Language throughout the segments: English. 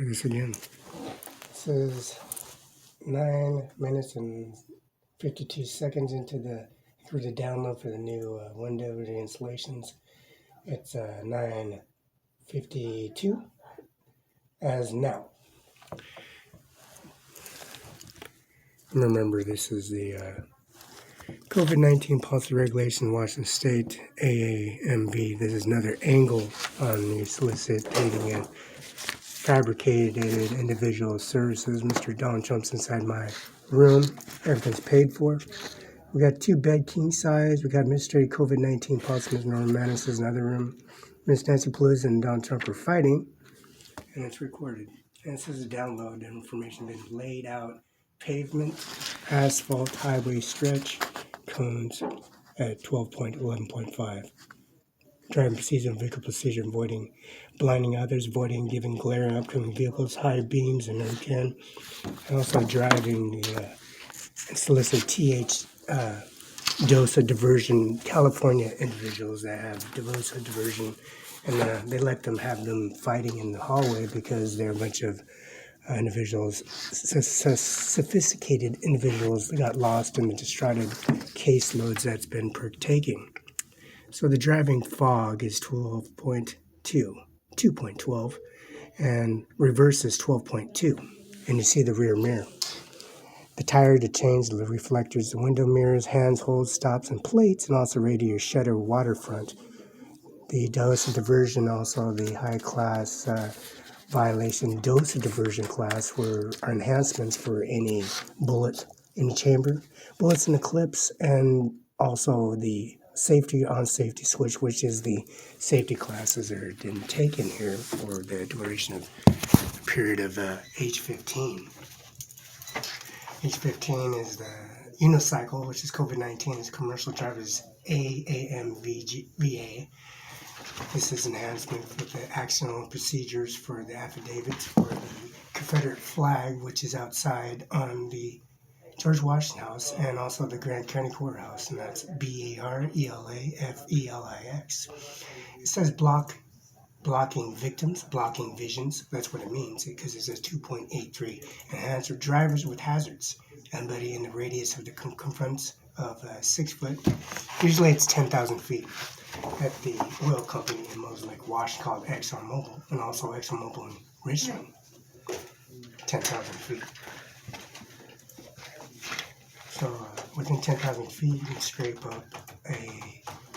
Try this again. This is 9 minutes and 52 seconds into the download for the new window installations. It's 9:52 as now. Remember, this is the COVID-19 policy regulation, Washington State, AAMV. This is another angle on the soliciting and fabricated individual services. Mr. Donald Trump's inside my room. Everything's paid for. We got 2 bed king size. We got administrative COVID-19 policy. Ms. Norma Manis is in another room. Ms. Nancy Pelosi and Donald Trump are fighting, and it's recorded. And this is a download. Information been laid out. Pavement, asphalt, highway stretch, cones at 12.11.5. Driving procedure and vehicle procedure, avoiding blinding others, avoiding giving glare on upcoming vehicles, high beams, and again, and also driving the solicit DOSA diversion, California individuals that have DOSA diversion, and they let them have them fighting in the hallway because they're a bunch of individuals, sophisticated individuals that got lost in the distorted caseloads that's been partaking. So the driving fog is 2.12, and reverse is 12.2, and you see the rear mirror. The tire, the chains, the reflectors, the window mirrors, hands, holds, stops, and plates, and also radiator shutter waterfront. The DOSA diversion, also the high class violation DOSA diversion class are enhancements for any bullet in the chamber, bullets in the clips, and also the safety on safety switch, which is the safety classes that are been taken here for the duration of the period of H15. H15 is the unicycle, which is COVID-19, is commercial drivers AAMVA. This is enhancement for the accidental procedures for the affidavits for the Confederate flag, which is outside on the George Washington House, and also the Grant County Courthouse, and that's BARELAFELIX. It says blocking victims, blocking visions. That's what it means, because it says 2.83. Enhanced for drivers with hazards. Anybody in the radius of the confronts of 6 foot. Usually it's 10,000 feet. At the oil company in Moses Lake, Washington, called ExxonMobil, and also ExxonMobil in Richmond, 10,000 feet. So within 10,000 feet, you can scrape up a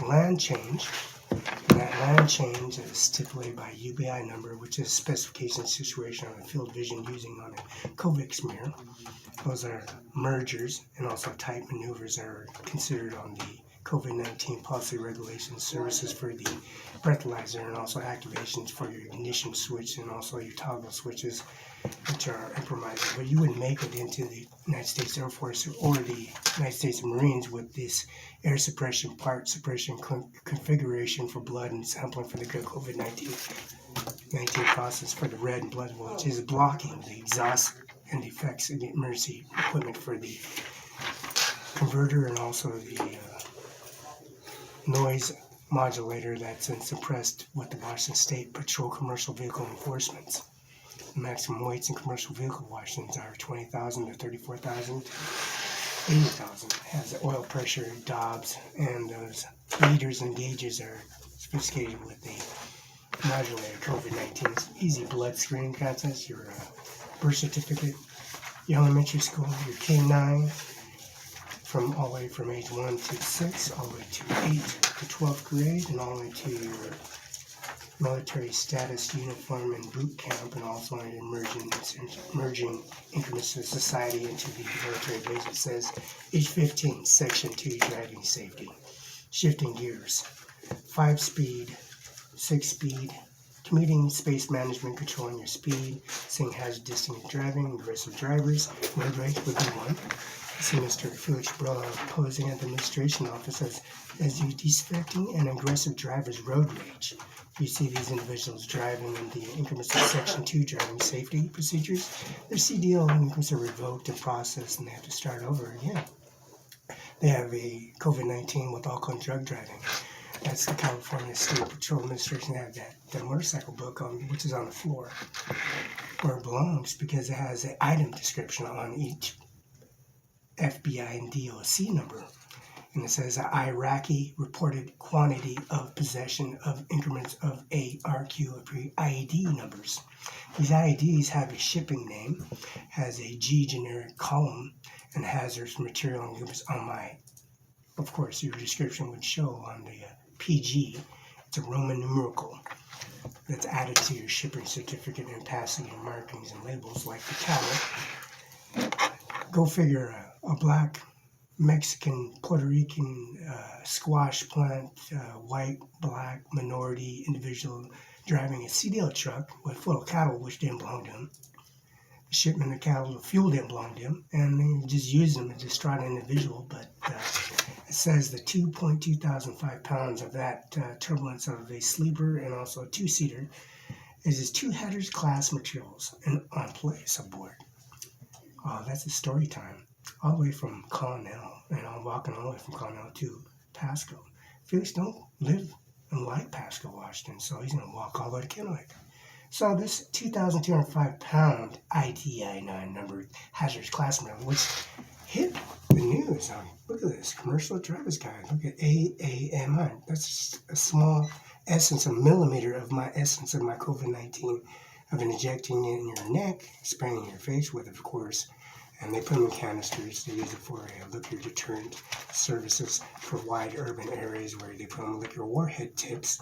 land change, and that land change is stipulated by UBI number, which is specification situation on a field vision using on a COVIX mirror. Those are mergers and also type maneuvers that are considered on the COVID-19 policy regulations, services for the breathalyzer, and also activations for your ignition switch and also your toggle switches, which are improvised. But you would make it into the United States Air Force or the United States Marines with this air suppression, part suppression configuration for blood and sampling for the COVID-19 process for the red and blood, which is blocking the exhaust and effects of the emergency equipment for the converter and also the noise modulator that's been suppressed with the Washington State Patrol Commercial Vehicle Enforcements. The maximum weights in commercial vehicle washings are 20,000 to 34,000, 80,000. It has oil pressure, Dobbs, and those meters and gauges are sophisticated with the modulator. COVID-19 easy blood screening contest, your birth certificate, your elementary school, your K-9, from all the way from age 1 to 6, all the way to 8 to 12th grade, and all the way to your military status uniform and boot camp, and also an emerging increments of society into the military base. It says age 15, section 2, driving safety. Shifting gears, 5-speed, 6-speed, commuting, space management, controlling your speed, seeing hazard distant driving, aggressive drivers, road rage would be one. See Mr. Felix Brella posing at the administration office as you distracting and aggressive drivers road rage. You see these individuals driving in the increments of Section 2 driving safety procedures. Their CDL increments are revoked and processed, and they have to start over again. They have a COVID-19 with alcohol and drug driving. That's the California State Patrol Administration. They have that motorcycle book which is on the floor where it belongs, because it has an item description on each FBI and DOC number. And it says Iraqi reported quantity of possession of increments of ARQ IED numbers. These IEDs have a shipping name, has a G generic column, and hazardous material on my, of course, your description would show on the PG. It's a Roman numeral that's added to your shipping certificate and passing your markings and labels like the cattle. Go figure, a black Mexican, Puerto Rican squash plant, white, black, minority individual driving a CDL truck full of cattle, which didn't belong to him. The shipment of cattle, the fuel didn't belong to him, and they just used him as a distraught individual. But it says the 2,205 pounds of that turbulence of a sleeper and also a two-seater is his two headers class materials and on place aboard. Oh, that's a story time. All the way from Connell, and I'm walking all the way from Connell to Pasco. Felix don't live and like Pasco, Washington, so he's going to walk all the way to Kennewick. So this 2,205 pound ITI-9 number hazardous class material, which hit the news on, look at this, commercial driver's guide, look at AAMI. That's a small essence, a millimeter of my essence of my COVID-19, of injecting it in your neck, spraying in your face with, of course. And they put them in canisters. They use it for liquor deterrent services for wide urban areas where they put them liquor warhead tips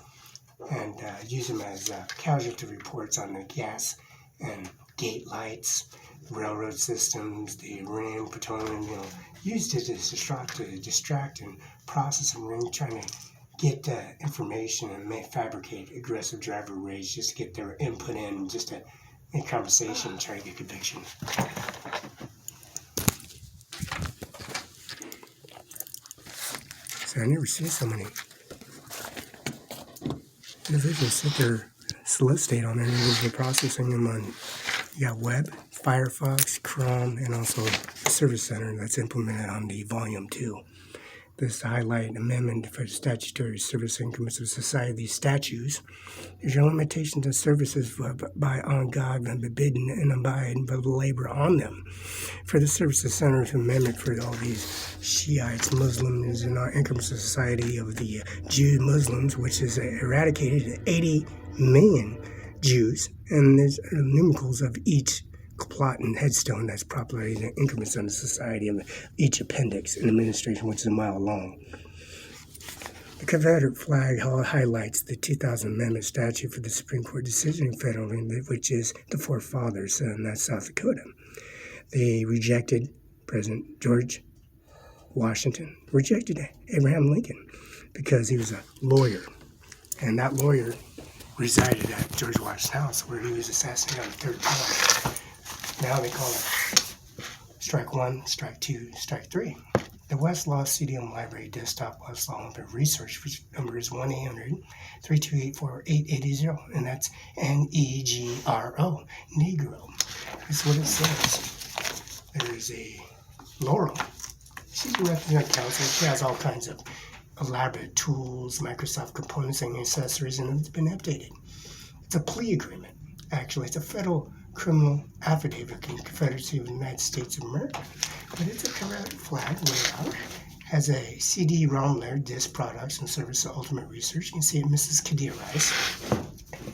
and use them as casualty reports on the gas and gate lights, railroad systems, the ring, petroleum, used it to distract and process and ring, trying to get information and fabricate aggressive driver rage just to get their input in, just to make conversation and try to get conviction. So I never see so many individuals sit there solicitate on individual processing them on, you got web, Firefox, Chrome, and also the Service Center that's implemented on the Volume 2. This highlight amendment for statutory service increments of society, these statutes, there's no limitation to services by on God and bidden and abide by the labor on them. For the Services Center's amendment for all these Shiites, Muslims, and our increments of society of the Jew Muslims, which is eradicated 80 million Jews, and there's numerals of each plot and headstone that's populated in increments on the society of each appendix in administration, which is a mile long. The Confederate flag highlights the 2000 Amendment statute for the Supreme Court decision federally, which is the forefathers, and that's South Dakota. They rejected President George Washington, rejected Abraham Lincoln because he was a lawyer, and that lawyer resided at George Washington's house where he was assassinated on the third time. Now they call it strike one, strike two, strike three. The Westlaw CDM Library Desktop Westlaw Research number is 1-800-328-4880, and that's NEGRO, Negro. That's what it says. There is a Laurel. She's a representative counsel. She has all kinds of elaborate tools, Microsoft components, and accessories, and it's been updated. It's a plea agreement. Actually, it's a federal criminal affidavit in the Confederacy of the United States of America. But it's a Confederate flag layout, has a CD-ROM layer, disk products and service of Ultimate Research. You can see Mrs. Kadir Rice,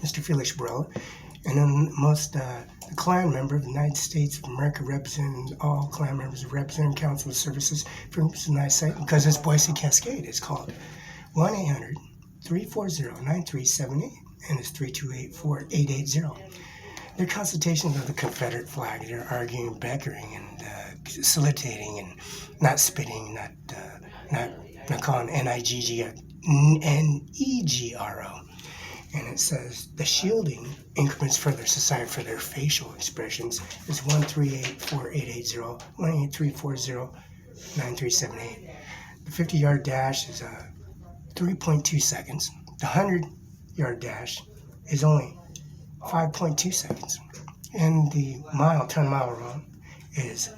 Mr. Felix Barella, and then the Klan member of the United States of America representing all Klan members of Representative Council of Services from the United States, because it's Boise Cascade. It's called 1-800-340-9378, and it's 328-4880. Their consultations of the Confederate flag, they're arguing, bickering, and soliciting, and not spitting, not calling NEGRO. And it says the shielding increments for their society for their facial expressions is 1-384-880, 1-800-340-9378. The 50-yard dash is 3.2 seconds. The 100-yard dash is only 5.2 seconds, and the 10-mile run is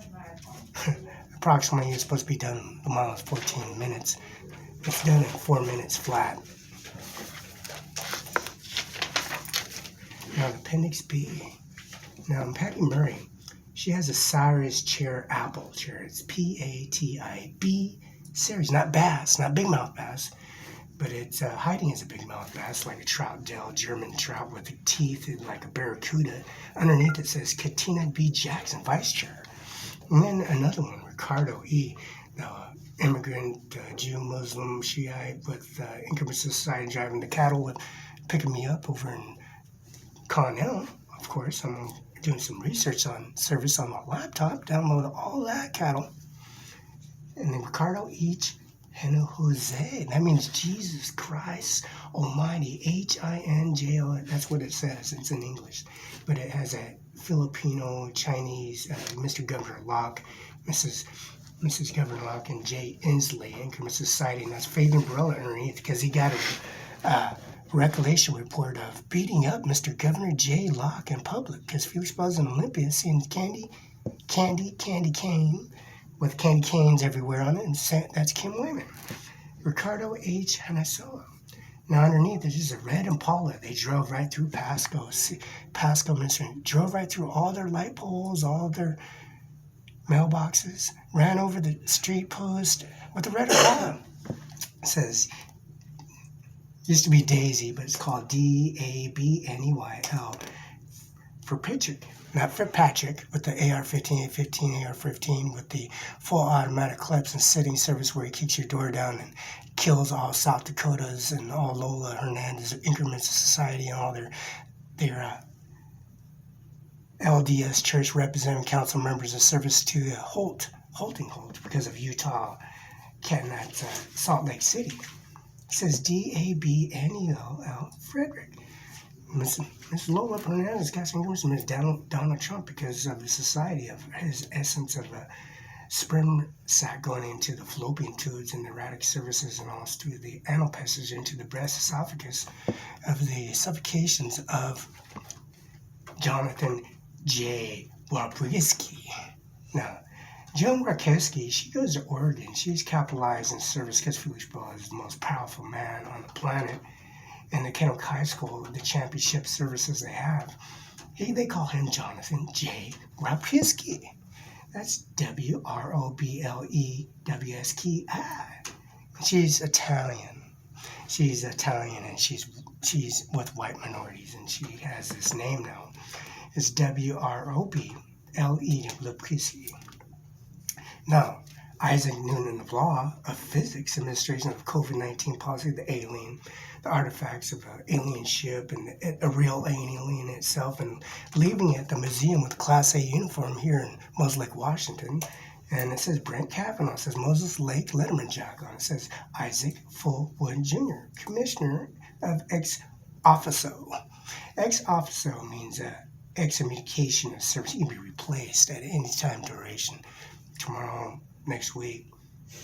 approximately, it's supposed to be done, the mile is 14 minutes. It's done in 4 minutes flat. Now, Appendix B. Now, Patty Murray, she has a Cyrus chair apple chair. It's PATIB series, not bass, not big mouth bass, but it's hiding as a big mouth bass, like a Troutdale German trout with the teeth like a barracuda. Underneath it says Katina B. Jackson, vice chair. And then another one, Ricardo E., immigrant, Jew, Muslim, Shiite with Increment Society, driving the cattle with picking me up over in Cornell. Of course, I'm doing some research on service on my laptop, download all that cattle. And then Ricardo H. Heno Jose, that means Jesus Christ Almighty, Hinjo, that's what it says, it's in English. But it has a Filipino, Chinese, Mr. Governor Locke, Mrs. Governor Locke, and Jay Inslee, Increment Society, and that's Faith Umbrella underneath, because he got a recollection report of beating up Mr. Governor Jay Locke in public, because Felix Buzz and Olympia seeing candy cane, with candy canes everywhere on it, and that's Kim Wayman. Ricardo H. Hanasola. Now underneath, there's just a red Impala. They drove right through Pasco, Missouri, drove right through all their light poles, all their mailboxes, ran over the street post with a red Impala. It says, used to be Daisy, but it's called DABNEYL for Patrick. Not for Patrick, with the AR-15, A-15, AR-15 with the full automatic clips and sitting service where he kicks your door down and kills all South Dakotas and all Lola Hernandez Increments of Society and all their LDS church representative council members of service to Holt because of Utah getting at Salt Lake City. It says DABNELL Frederick. Miss Lola Hernandez got some news from Miss Donald Trump because of the society of his essence of a sperm sac going into the fallopian tubes and the erratic services and all through the anal passage into the breast esophagus of the suffocations of Jonathan J. Waprisky. Now, Joan Rakowski, she goes to Oregon. She's capitalized in service because Felix Ball is the most powerful man on the planet. And the Kennewick High School, the championship services they have, they call him Jonathan J. Waprisky. That's WROBLEWSKI. She's Italian. She's Italian, and she's with white minorities, and she has this name now. It's WROBLE Waprisky. Now, Isaac Newton of Law of Physics, administration of COVID-19 policy, the alien, the artifacts of an alien ship and a real alien itself, and leaving it at the museum with Class A uniform here in Moses Lake, Washington. And it says Brent Kavanaugh. It says Moses Lake Letterman Jack on it. It says Isaac Fullwood Jr., Commissioner of Ex Officio. Ex Officio means excommunication of service. You can be replaced at any time duration. Tomorrow, next week,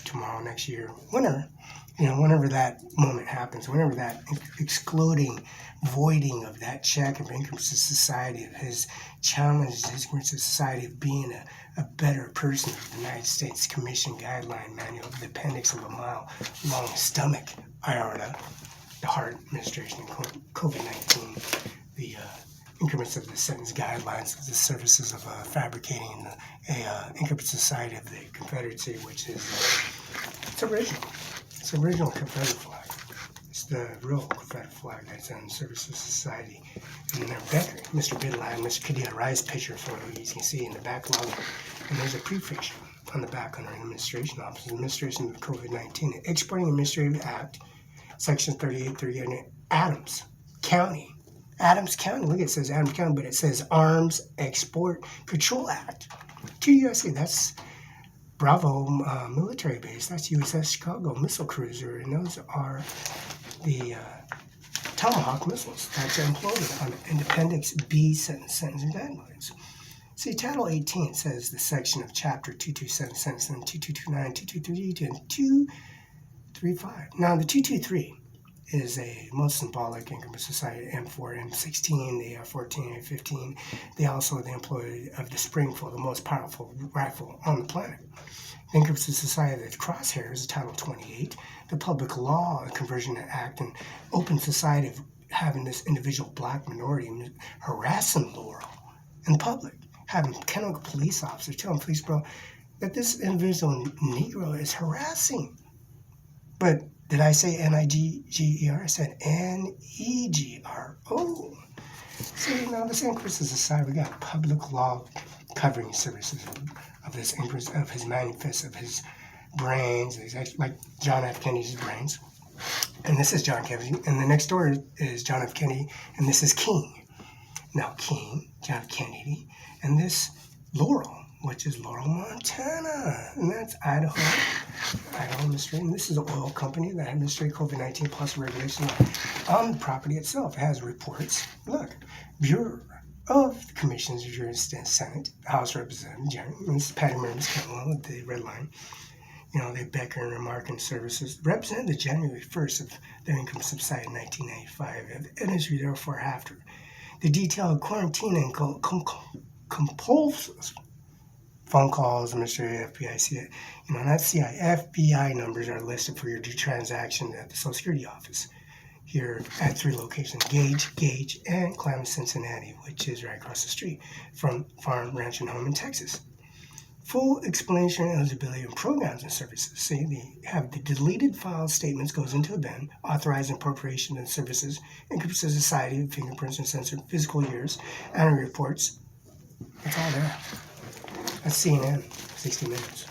tomorrow, next year, whenever that moment happens, whenever that exploding, voiding of that check of Increment Society, of his challenge to Increment Society of being a better person, of the United States Commission Guideline Manual, the appendix of a mile-long stomach aorta, the heart administration, COVID-19, the increments of the sentence guidelines of the services of fabricating a Increment Society of the Confederacy, which is it's original. It's the original Confederate flag. It's the real Confederate flag that's in the service of society. And then Becker, Mr. Bidline, Mr. Kadia Rice picture photo you can see in the back log. And there's a prefix on the back under an administration office, administration of COVID-19, Exporting Administrative Act, Section 3838, Adams County, look, it says Adams County, but it says Arms Export Control Act. To USA, that's Bravo military base. That's USS Chicago missile cruiser, and those are the Tomahawk missiles that's imploded on Appendix B sentencing guidelines. See, Title 18 says the section of Chapter 227, Sentencing 2229, 2232, and 235. Now, the 223 is a most symbolic Increment Society, M4, M16, the AR-14, A-15. They also are the employee of the Springfield, the most powerful rifle on the planet. The Increment Society of the Crosshairs is Title 28, the Public Law Conversion Act, and Open Society of having this individual black minority harassing Laurel in public, having Kennewick police officers telling police, bro, that this individual Negro is harassing. But did I say N-I-G-G-E-R? I said N-E-G-R-O. See, now this increases aside, we got public law covering services of this increase of his manifest, of his brains, like John F. Kennedy's brains. And this is John Kennedy, and the next door is John F. Kennedy, and this is King. Now King, John F. Kennedy, and this Laurel, which is Laurel, Montana, and that's Idaho Mystery. And this is an oil company that administrates COVID-19 plus regulation on the property itself. It has reports. Look, Bureau of the Commissioners of the Senate, House Representative, and this is Patty Murray's with the red line. You know, they Becker and Remark Services represented the January 1st of their income subsided in 1995, and is therefore after. The detailed quarantine and compulsive phone calls, Mr. FBI, not CI, FBI numbers are listed for your transaction at the Social Security office here at 3 locations, Gage, and Klamath, Cincinnati, which is right across the street from Farm, Ranch, and Home in Texas. Full explanation, eligibility, and programs and services. See, they have the deleted file statements goes into a bin, authorized appropriation and services, income society, fingerprints and censored physical years, annual reports. That's all there. That's CNN, 60 Minutes.